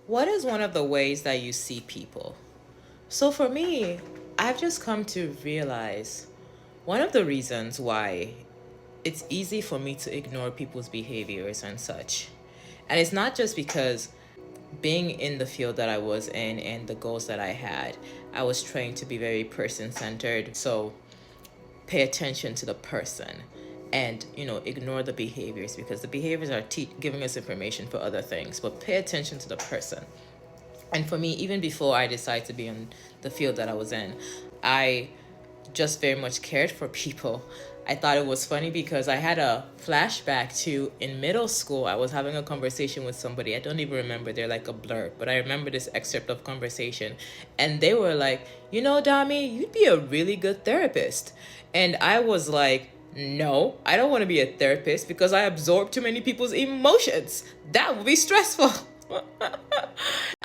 What is one of the ways that you see people? So for me, I've just come to realize one of the reasons why it's easy for me to ignore people's behaviors and such. And it's not just because being in the field that I was in and the goals that I had, I was trained to be very person centered. So pay attention to the person and ignore the behaviors, because the behaviors are giving us information for other things, but pay attention to the person. And for me, even before I decided to be in the field that I was in, I just very much cared for people. I thought it was funny because I had a flashback to in middle school. I was having a conversation with somebody. I don't even remember. They're like a blur, but I remember this excerpt of conversation. And they were like, Dami, you'd be a really good therapist. And I was like, no, I don't want to be a therapist because I absorb too many people's emotions. That would be stressful.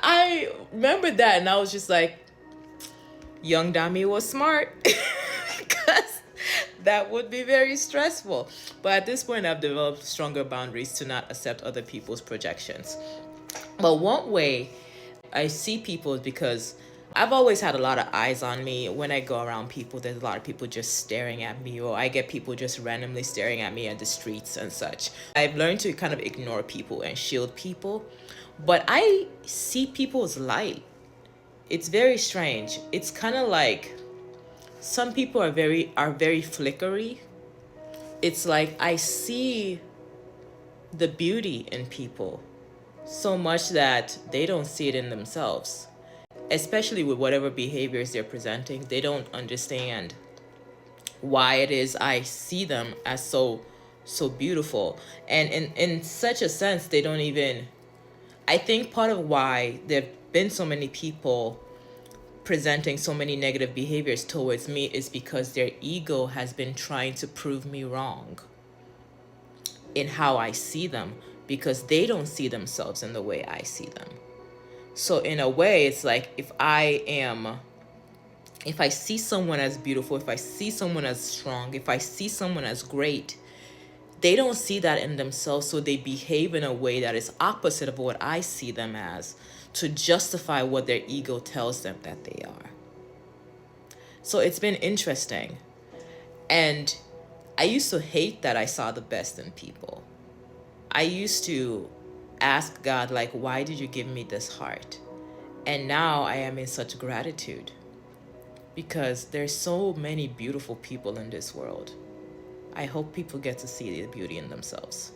I remembered that and I was just like, young Dami was smart because that would be very stressful. But at this point, I've developed stronger boundaries to not accept other people's projections. But one way I see people is because I've always had a lot of eyes on me. When I go around people, there's a lot of people just staring at me, or I get people just randomly staring at me at the streets and such. I've learned to kind of ignore people and shield people, but I see people's light. It's very strange. It's kind of like some people are very flickery. It's like I see the beauty in people so much that they don't see it in themselves, especially with whatever behaviors they're presenting. They don't understand why it is I see them as so beautiful. And in such a sense, they don't even, I think part of why there've been so many people presenting so many negative behaviors towards me is because their ego has been trying to prove me wrong in how I see them, because they don't see themselves in the way I see them. So in a way, it's like if I see someone as beautiful, if I see someone as strong, if I see someone as great, they don't see that in themselves, so they behave in a way that is opposite of what I see them as, to justify what their ego tells them that they are. So it's been interesting. And I used to hate that I saw the best in people. I used to ask God, like, why did you give me this heart? And now I am in such gratitude, because there's so many beautiful people in this world. I hope people get to see the beauty in themselves.